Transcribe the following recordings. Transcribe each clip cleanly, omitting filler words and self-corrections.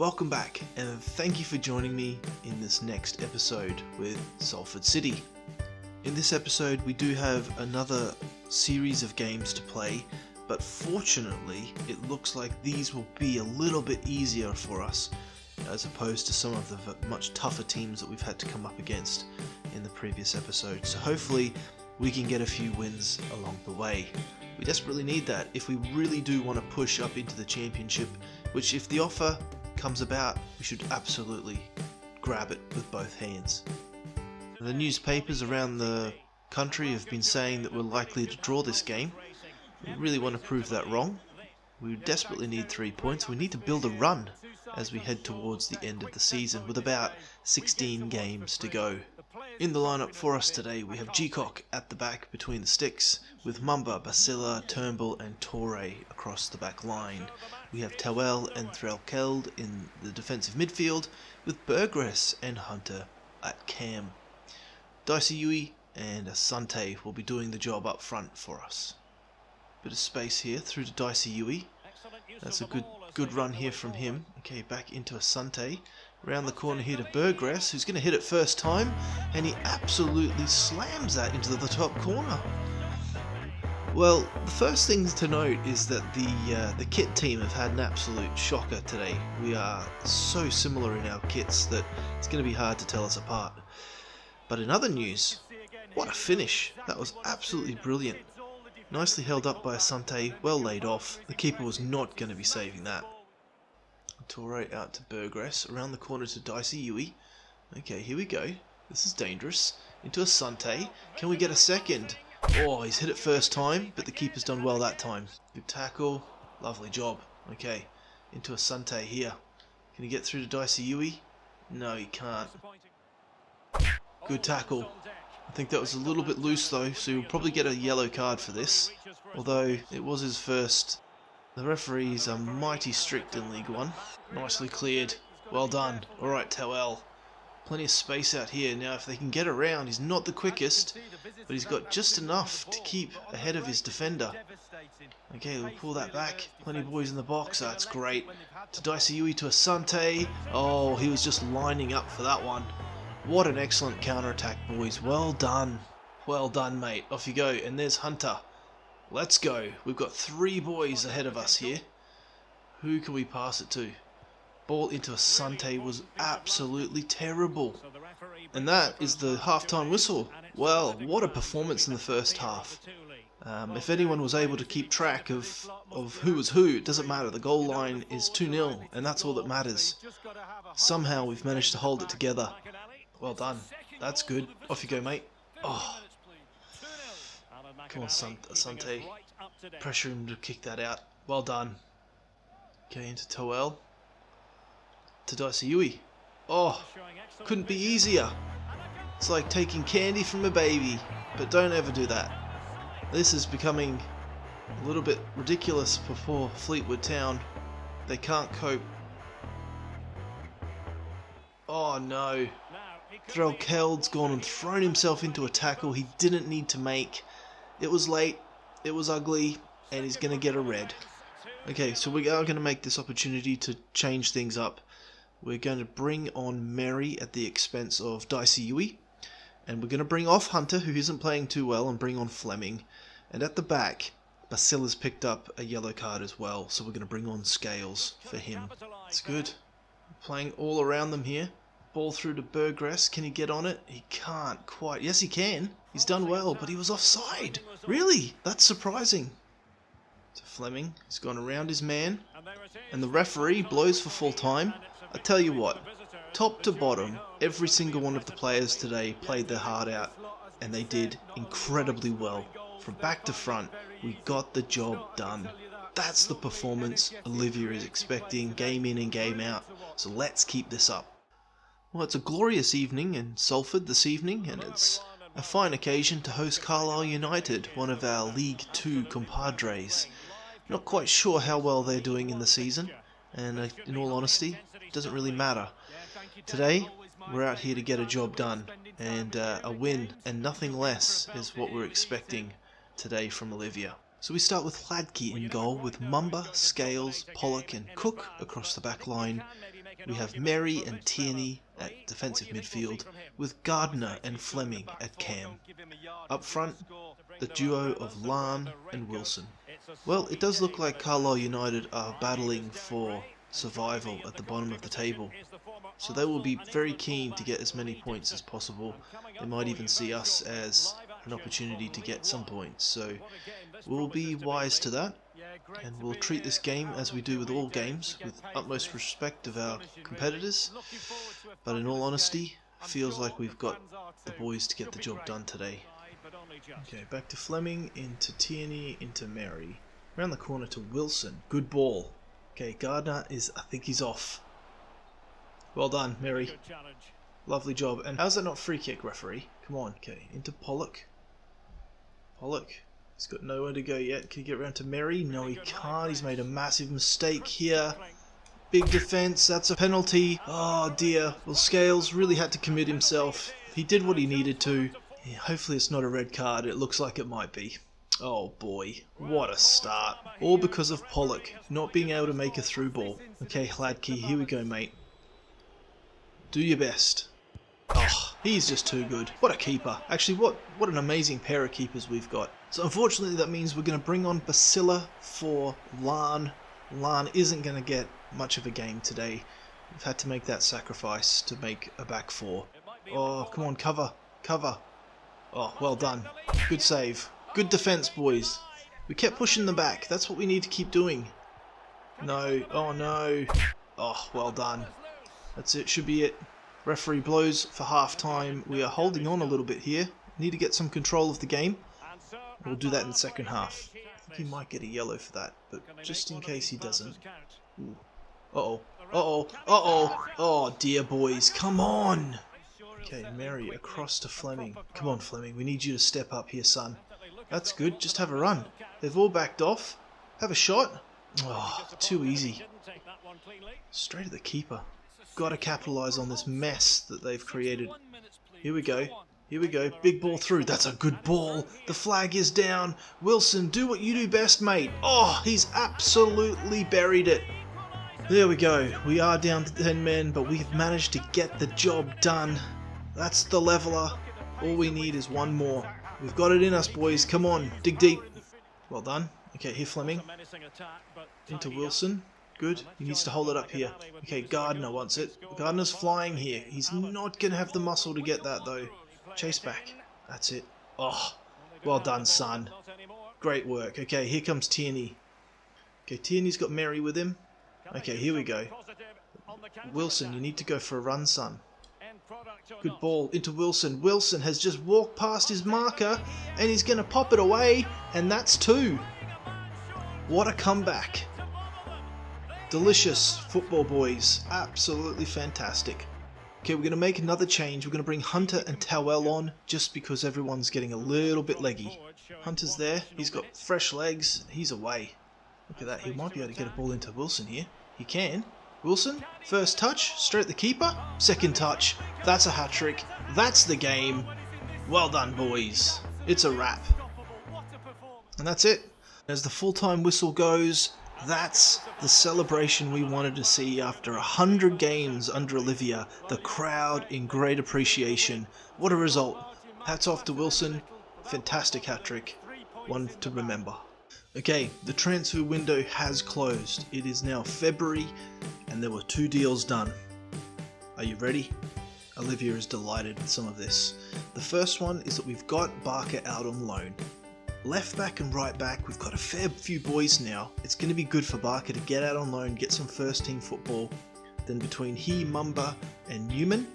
welcome back and thank you for joining me in this next episode with Salford City. In this episode we do have another series of games to play, but fortunately it looks like these will be a little bit easier for us as opposed to some of the much tougher teams that we've had to come up against in the previous episode. So hopefully we can get a few wins along the way. We desperately need that if we really do want to push up into the championship, which if the offer comes about, we should absolutely grab it with both hands. The newspapers around the country have been saying that we're likely to draw this game. We really want to prove that wrong. We desperately need 3 points. We need to build a run as we head towards the end of the season with about 16 games to go. In the lineup for us today we have Gcock at the back between the sticks, with Mumba, Basila, Turnbull and Torre across the back line. We have Towell and Threlkeld in the defensive midfield, with Burgress and Hunter at cam. Dicey Yui and Asante will be doing the job up front for us. Bit of space here through to Dicey Yui. That's a good run here from him. Okay, back into Asante. Around the corner here to Burgress, who's going to hit it first time, and he absolutely slams that into the top corner. Well, the first thing to note is that the kit team have had an absolute shocker today. We are so similar in our kits that it's going to be hard to tell us apart. But in other news, what a finish! That was absolutely brilliant. Nicely held up by Asante, well laid off. The keeper was not going to be saving that. Torre out to Burgress, around the corner to Dicey Yui. Okay, here we go. This is dangerous. Into Asante. Can we get a second? Oh, he's hit it first time, but the keeper's done well that time. Good tackle. Lovely job. Okay, into Asante here. Can he get through to Dicey Yui? No, he can't. Good tackle. I think that was a little bit loose though, so he'll probably get a yellow card for this. Although it was his first. The referees are mighty strict in League One. Nicely cleared. Well done. Alright, Towell. Plenty of space out here. Now if they can get around, he's not the quickest, but he's got just enough to keep ahead of his defender. Okay, we'll pull that back. Plenty of boys in the box. That's great. To Dicey Yui to Asante. Oh, he was just lining up for that one. What an excellent counter-attack, boys. Well done. Well done, mate. Off you go. And there's Hunter. Let's go. We've got 3 boys ahead of us here. Who can we pass it to? Ball into Asante was absolutely terrible. And that is the half-time whistle. Well, what a performance in the first half. If anyone was able to keep track of who was who, it doesn't matter. The goal line is 2-0, and that's all that matters. Somehow we've managed to hold it together. Well done. That's good. Off you go, mate. Oh. Come on, Asante. Pressure him to kick that out. Well done. Okay, into Towell. To Dicey Yui. Oh, couldn't be easier. It's like taking candy from a baby. But don't ever do that. This is becoming a little bit ridiculous for Fleetwood Town. They can't cope. Oh no. Threlkeld's gone and thrown himself into a tackle he didn't need to make. It was late, it was ugly, and he's going to get a red. Okay, so we are going to make this opportunity to change things up. We're going to bring on Mary at the expense of Dicey Yui, and we're going to bring off Hunter, who isn't playing too well, and bring on Fleming. And at the back, Basila's picked up a yellow card as well, so we're going to bring on Scales for him. It's good. We're playing all around them here. Ball through to Burgress. Can he get on it? He can't quite. Yes, he can. He's done well, but he was offside. Really? That's surprising. To Fleming. He's gone around his man. And the referee blows for full time. I tell you what, top to bottom, every single one of the players today played their heart out. And they did incredibly well. From back to front, we got the job done. That's the performance Olivia is expecting, game in and game out. So let's keep this up. Well, it's a glorious evening in Salford this evening, and it's a fine occasion to host Carlisle United, one of our League 2 compadres. Not quite sure how well they're doing in the season, and in all honesty, it doesn't really matter. Today, we're out here to get a job done, and a win, and nothing less is what we're expecting today from Olivia. So we start with Hladky in goal, with Mumba, Scales, Pollock and Cook across the back line. we have Merry and Tierney at defensive midfield, with Gardner and Fleming at cam. Up front, the duo of Lan and Wilson. Well, it does look like Carlisle United are battling for survival at the bottom of the table, so they will be very keen to get as many points as possible. They might even see us as an opportunity to get some points, so we'll be wise to that, and we'll treat this game as we do with all games, with utmost respect of our competitors, but in all honesty, feels like we've got the boys to get the job done today. Okay, back to Fleming, into Tierney, into Merry. Around the corner to Wilson. Good ball. Okay, Gardner is, I think he's off. Well done, Merry. Lovely job. And how's that not free kick, referee? Come on. Okay, into Pollock. Pollock. He's got nowhere to go yet. Can he get around to Merry? No, he can't. He's made a massive mistake here. Big defence. That's a penalty. Oh, dear. Well, Scales really had to commit himself. He did what he needed to. Yeah, hopefully it's not a red card. It looks like it might be. Oh boy, what a start. All because of Pollock not being able to make a through ball. Okay, Hladky, here we go, mate. Do your best. Oh, he's just too good. What a keeper. Actually, what an amazing pair of keepers we've got. So unfortunately that means we're going to bring on Basila for Lan. Lan isn't going to get much of a game today. We've had to make that sacrifice to make a back four. Oh, come on, cover. Cover. Oh, well done. Good save. Good defence, boys. We kept pushing them back. That's what we need to keep doing. No. Oh, no. Oh, well done. That's it. Should be it. Referee blows for half-time. We are holding on a little bit here. Need to get some control of the game. We'll do that in the second half. I think he might get a yellow for that, but just in case he doesn't. Ooh. Uh-oh. Uh-oh. Uh-oh. Oh, dear, boys. Come on. Okay, Merry across to Fleming. Come on, Fleming. We need you to step up here, son. That's good. Just have a run. They've all backed off. Have a shot. Oh, too easy. Straight at the keeper. Got to capitalise on this mess that they've created. Here we go. Here we go. Big ball through. That's a good ball. The flag is down. Wilson, do what you do best, mate. Oh, he's absolutely buried it. There we go. We are down to 10 men, but we've managed to get the job done. That's the leveller. All we need is one more. We've got it in us, boys. Come on, dig deep. Well done. Okay, here Fleming. Into Wilson. Good. He needs to hold it up here. Okay, Gardner wants it. Gardner's flying here. He's not going to have the muscle to get that, though. Chase back. That's it. Oh, well done, son. Great work. Okay, here comes Tierney. Okay, Tierney's got Merry with him. Okay, here we go. Wilson, you need to go for a run, son. Good ball into Wilson. Wilson has just walked past his marker and he's going to pop it away, and that's two. What a comeback. Delicious football, boys. Absolutely fantastic. Okay, we're going to make another change. We're going to bring Hunter and Towell on just because everyone's getting a little bit leggy. Hunter's there. He's got fresh legs. He's away. Look at that. He might be able to get a ball into Wilson here. He can. Wilson, first touch, straight at the keeper. Second touch, that's a hat-trick. That's the game. Well done, boys. It's a wrap. And that's it. As the full-time whistle goes, that's the celebration we wanted to see after 100 games under Olivia. The crowd in great appreciation. What a result. Hats off to Wilson. Fantastic hat-trick. One to remember. Okay, the transfer window has closed. It is now February and there were 2 deals done. Are you ready? Olivia is delighted with some of this. The first one is that we've got Barker out on loan. Left back and right back, we've got a fair few boys now. It's going to be good for Barker to get out on loan, get some first team football. Then between he, Mumba and Newman,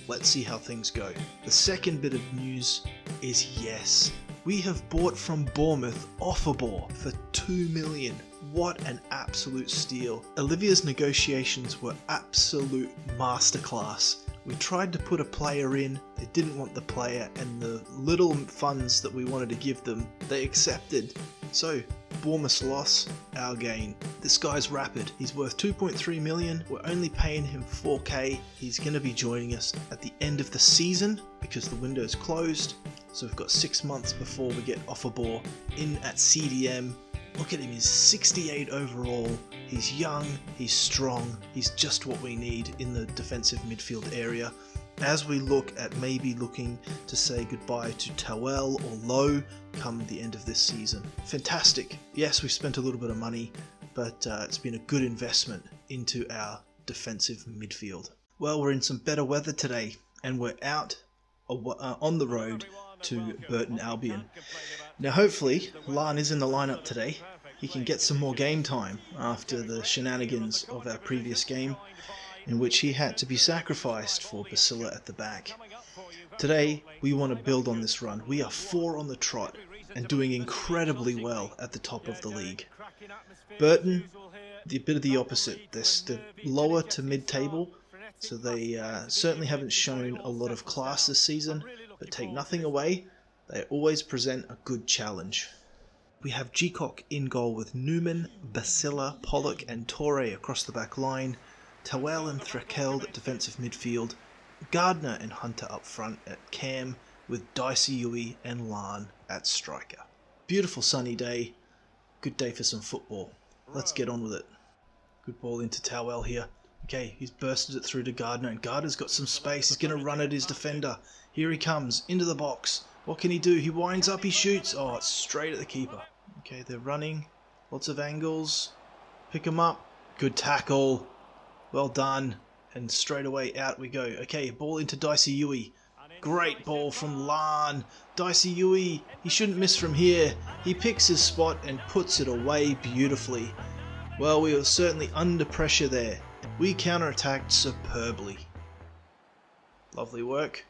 let's see how things go. The second bit of news is yes. We have bought from Bournemouth Offerball for $2 million. What an absolute steal. Olivia's negotiations were absolute masterclass. We tried to put a player in, they didn't want the player, and the little funds that we wanted to give them, they accepted. So, Bournemouth's loss, our gain. This guy's rapid. He's worth 2.3 million. We're only paying him 4k. He's going to be joining us at the end of the season because the window's closed. So we've got 6 months before we get Offerball in at CDM. Look at him, he's 68 overall. He's young, he's strong, he's just what we need in the defensive midfield area. As we look at maybe looking to say goodbye to Towell or Lowe come the end of this season. Fantastic. Yes, we've spent a little bit of money, but it's been a good investment into our defensive midfield. Well, we're in some better weather today, and we're out on the road to Burton Albion. Now hopefully Lan is in the lineup today. He can get some more game time after the shenanigans of our previous game, in which he had to be sacrificed for Basila at the back. Today we want to build on this run. We are 4 on the trot and doing incredibly well at the top of the league. Burton, a bit of the opposite. They're lower to mid-table, so they certainly haven't shown a lot of class this season, but take nothing away, they always present a good challenge. We have Gcock in goal with Newman, Basila, Pollock and Torre across the back line, Towell and Thrakeld at defensive midfield, Gardner and Hunter up front at cam, with Dicey Yui and Lan at striker. Beautiful sunny day, good day for some football. Let's get on with it. Good ball into Towell here. Okay, he's bursted it through to Gardner, and Gardner's got some space. He's going to run at his defender. Here he comes, into the box. What can he do? He winds up, he shoots. Oh, it's straight at the keeper. Okay, they're running. Lots of angles. Pick him up. Good tackle. Well done. And straight away out we go. Okay, ball into Dicey Yui. Great ball from Lan. Dicey Yui, he shouldn't miss from here. He picks his spot and puts it away beautifully. Well, we were certainly under pressure there. We counterattacked superbly. Lovely work.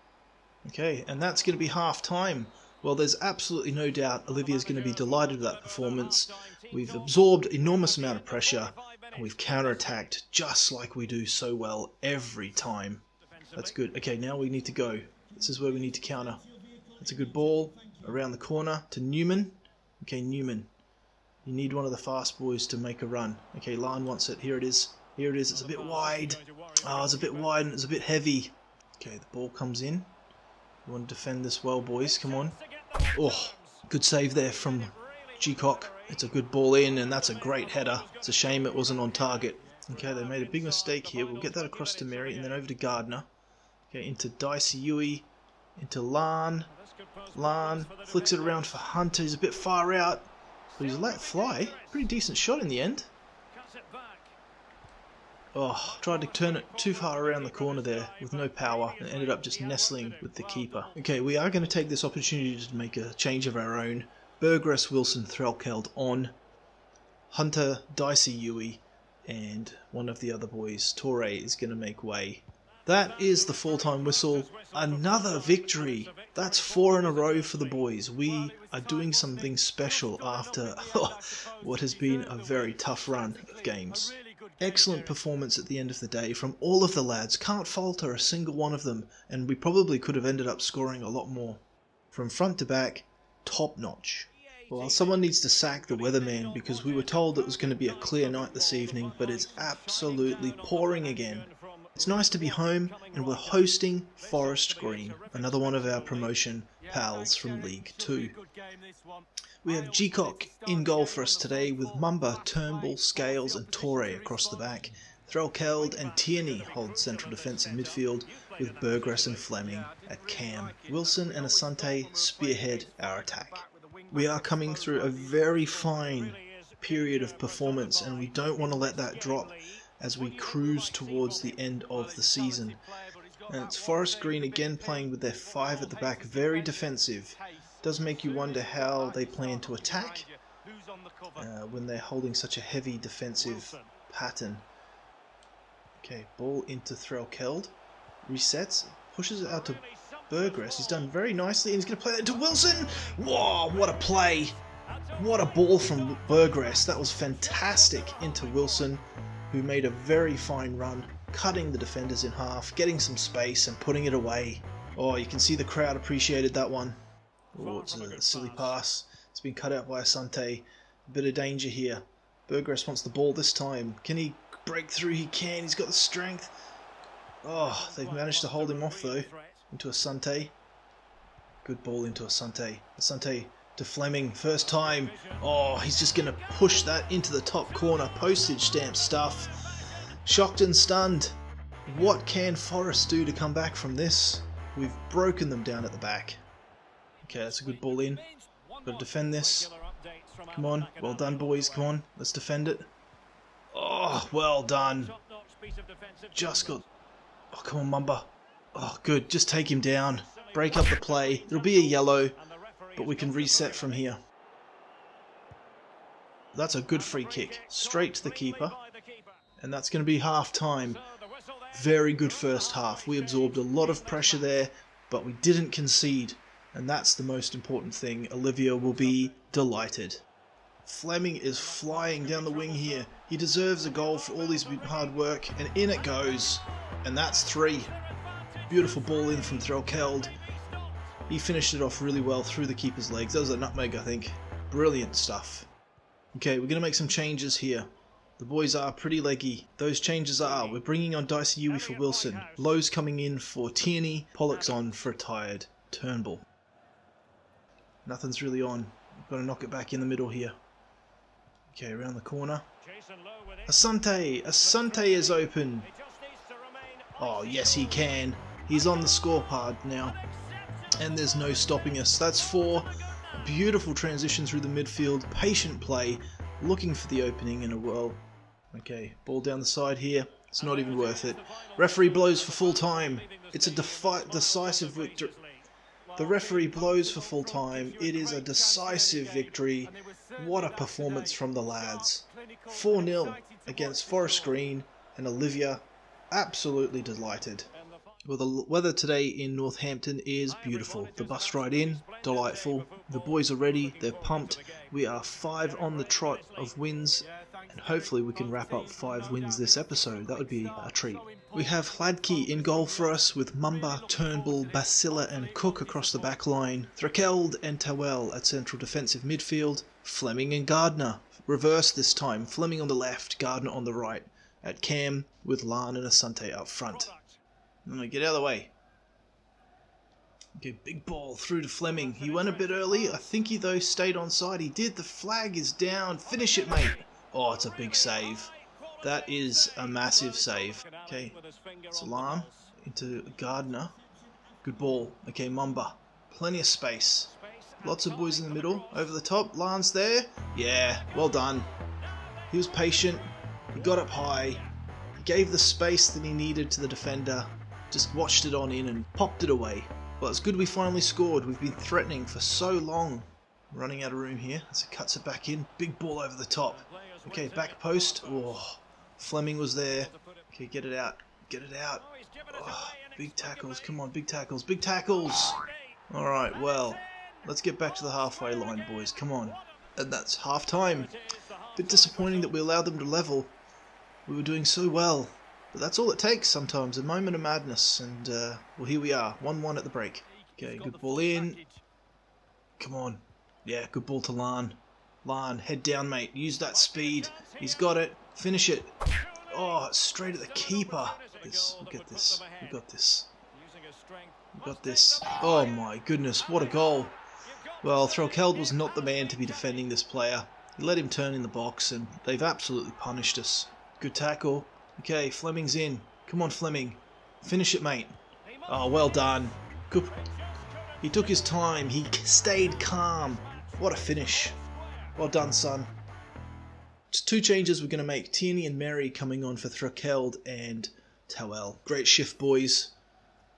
Okay, and that's going to be half time. Well, there's absolutely no doubt Olivia's going to be delighted with that performance. We've absorbed enormous amount of pressure, and we've counterattacked just like we do so well every time. That's good. Okay, now we need to go. This is where we need to counter. That's a good ball around the corner to Newman. Okay, Newman. You need one of the fast boys to make a run. Okay, Lan wants it. Here it is. Here it is. It's a bit wide. Oh, it's a bit wide and it's a bit heavy. Okay, the ball comes in. We want to defend this well, boys. Come on. Oh, good save there from Gcock. It's a good ball in, and that's a great header. It's a shame it wasn't on target. Okay, they made a big mistake here. We'll get that across to Mary and then over to Gardner. Okay, into Dicey Yui. Into Lan. Lan flicks it around for Hunter. He's a bit far out, but he's let fly. Pretty decent shot in the end. Oh, tried to turn it too far around the corner there with no power and ended up just nestling with the keeper. Okay, we are going to take this opportunity to make a change of our own. Burgess, Wilson, Threlkeld on. Hunter, Dicey Yui, and one of the other boys, Torre, is going to make way. That is the full-time whistle. Another victory. That's 4 in a row for the boys. We are doing something special after what has been a very tough run of games. Excellent performance at the end of the day from all of the lads. Can't falter a single one of them, and we probably could have ended up scoring a lot more. From front to back, top notch. Well, someone needs to sack the weatherman because we were told it was going to be a clear night this evening, but it's absolutely pouring again. It's nice to be home, and we're hosting Forest Green, another one of our promotion pals from League 2. We have Gcock in goal for us today with Mumba, Turnbull, Scales and Torre across the back. Threlkeld and Tierney hold central defensive midfield with Burgess and Fleming at cam. Wilson and Asante spearhead our attack. We are coming through a very fine period of performance, and we don't want to let that drop as we cruise towards the end of the season. And it's Forest Green again playing with their 5 at the back, very defensive. Does make you wonder how they plan to attack when they're holding such a heavy defensive pattern. Okay, ball into Threlkeld, resets, pushes it out to Burgess. He's done very nicely, and he's going to play that into Wilson. Whoa, what a play! What a ball from Burgess. That was fantastic into Wilson, who made a very fine run, cutting the defenders in half, getting some space and putting it away. Oh, you can see the crowd appreciated that one. Oh, it's a silly pass. It's been cut out by Asante. A bit of danger here. Burgess wants the ball this time. Can he break through? He can. He's got the strength. Oh, they've managed to hold him off though. Into Asante. Good ball into Asante. Asante to Fleming, first time. Oh, he's just going to push that into the top corner. Postage stamp stuff. Shocked and stunned. What can Forest do to come back from this? We've broken them down at the back. Okay, that's a good ball in. Got to defend this. Come on, well done boys, come on, let's defend it. Oh, well done. Just got... Oh, come on Mumba. Oh, good, just take him down. Break up the play. It'll be a yellow, but we can reset from here. That's a good free kick. Straight to the keeper. And that's going to be half time. Very good first half. We absorbed a lot of pressure there, but we didn't concede. And that's the most important thing. Olivia will be delighted. Fleming is flying down the wing here. He deserves a goal for all his hard work, and in it goes. And that's 3. Beautiful ball in from Threlkeld. He finished it off really well through the keeper's legs. That was a nutmeg, I think. Brilliant stuff. Okay, we're going to make some changes here. The boys are pretty leggy. Those changes are, we're bringing on Dicey Yui for Wilson. Lowe's coming in for Tierney. Pollock's on for a tired Turnbull. Nothing's really on. We've got to knock it back in the middle here. Okay, around the corner. Asante! Asante is open! Oh, yes he can. He's on the scorecard now. And there's no stopping us. That's 4. Beautiful transition through the midfield. Patient play. Looking for the opening in a whirl. Okay, ball down the side here. It's not even worth it. Referee blows for full time. It's a decisive victory. The referee blows for full time. It is a decisive victory. What a performance from the lads. 4-0 against Forest Green, and Olivia absolutely delighted. Well, the weather today in Northampton is beautiful. The bus ride in, delightful. The boys are ready, they're pumped. We are 5 on the trot of wins, and hopefully we can wrap up 5 wins this episode. That would be a treat. We have Hladky in goal for us, with Mumba, Turnbull, Basila and Cook across the back line. Threlkeld and Tawell at central defensive midfield. Fleming and Gardner. Reverse this time. Fleming on the left, Gardner on the right. At Cam, with Lan and Asante up front. Get out of the way. Okay, big ball through to Fleming. He went a bit early. I think he, though, stayed on side. He did. The flag is down. Finish it, mate. Oh, it's a big save. That is a massive save. Okay, Salam into Gardner. Good ball. Okay, Mumba. Plenty of space. Lots of boys in the middle. Over the top. Lan's there. Yeah, well done. He was patient. He got up high. He gave the space that he needed to the defender. Just watched it on in and popped it away. Well, it's good we finally scored. We've been threatening for so long. Running out of room here. So cuts it back in. Big ball over the top. Okay, back post. Oh, Fleming was there. Okay, get it out. Get it out. Oh, big tackles. Come on, big tackles. Big tackles. Alright, well, let's get back to the halfway line, boys. Come on. And that's half time. Bit disappointing that we allowed them to level. We were doing so well. But that's all it takes sometimes, a moment of madness, and well, here we are, 1-1 at the break. Okay, good ball in. Come on. Yeah, good ball to Lan. Lan, head down, mate. Use that speed. He's got it. Finish it. Oh, it's straight at the keeper. We'll get this. We got this. We got this. Oh my goodness, what a goal. Well, Threlkeld was not the man to be defending this player. He let him turn in the box, and they've absolutely punished us. Good tackle. Okay, Fleming's in. Come on, Fleming. Finish it, mate. Oh, well done. Good. He took his time. He stayed calm. What a finish. Well done, son. Just 2 changes we're going to make. Tierney and Mary coming on for Threlkeld and Tawell. Great shift, boys.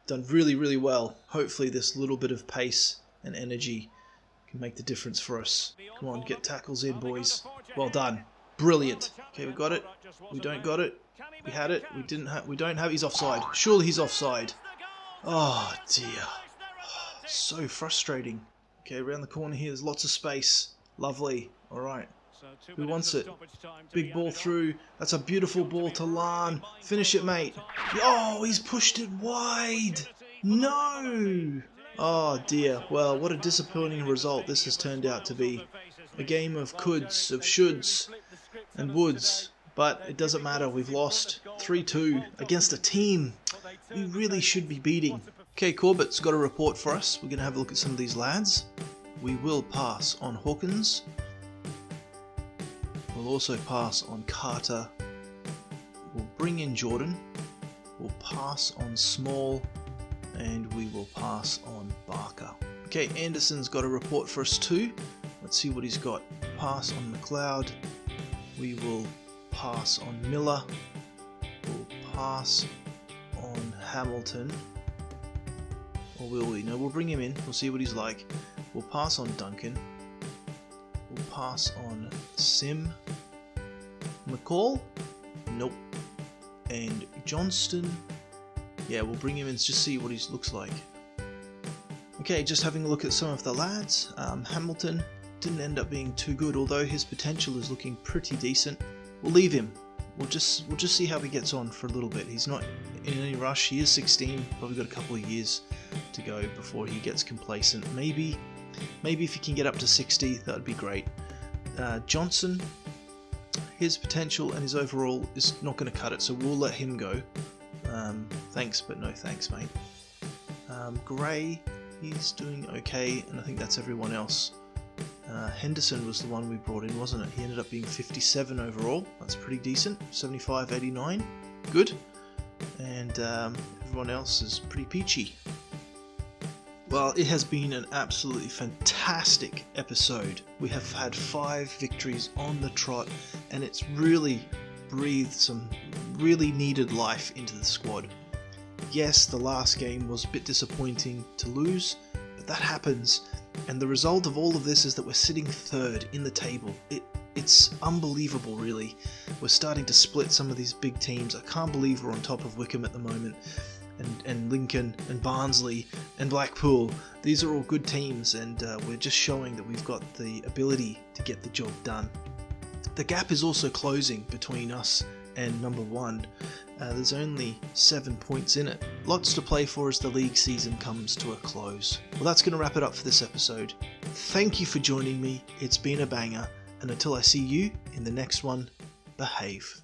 Done really, really well. Hopefully this little bit of pace and energy can make the difference for us. Come on, get tackles in, boys. Well done. Brilliant. Okay, we got it. We don't got it. We had it. We didn't have. We don't have. He's offside. Surely he's offside. Oh dear. So frustrating. Okay, around the corner here. There's lots of space. Lovely. All right. Who wants it? Big ball through. That's a beautiful ball to Lan. Finish it, mate. Oh, he's pushed it wide. No. Oh dear. Well, what a disappointing result this has turned out to be. A game of coulds, of shoulds, and woulds. But it doesn't matter, we've lost 3-2 against a team we really should be beating. Okay, Corbett's got a report for us. We're going to have a look at some of these lads. we will pass on Hawkins. We'll also pass on Carter. We'll bring in Jordan. We'll pass on Small. And we will pass on Barker. Okay, Anderson's got a report for us too. Let's see what he's got. Pass on McLeod. We will pass on Miller. We'll pass on Hamilton. Or will we? No, we'll bring him in. We'll see what he's like. We'll pass on Duncan. We'll pass on Sim. McCall? Nope. And Johnston? Yeah, we'll bring him in to just see what he looks like. Okay, just having a look at some of the lads. Hamilton didn't end up being too good, although his potential is looking pretty decent. We'll leave him. We'll just see how he gets on for a little bit. He's not in any rush. He is 16. Probably got a couple of years to go before he gets complacent. Maybe if he can get up to 60, that would be great. Johnson, his potential and his overall is not going to cut it, so we'll let him go. Thanks, but no thanks, mate. Gray, he's doing okay, and I think that's everyone else. Henderson was the one we brought in, wasn't it? He ended up being 57 overall. That's pretty decent. 75, 89. Good. And everyone else is pretty peachy. Well, it has been an absolutely fantastic episode. We have had 5 victories on the trot, and it's really breathed some really needed life into the squad. Yes, the last game was a bit disappointing to lose, but that happens. And the result of all of this is that we're sitting 3rd in the table. It's unbelievable, really. We're starting to split some of these big teams. I can't believe we're on top of Wickham at the moment. And Lincoln and Barnsley and Blackpool. These are all good teams, and we're just showing that we've got the ability to get the job done. The gap is also closing between us and number 1. There's only 7 points in it. Lots to play for as the league season comes to a close. Well, that's going to wrap it up for this episode. Thank you for joining me. It's been a banger, and until I see you in the next one, behave.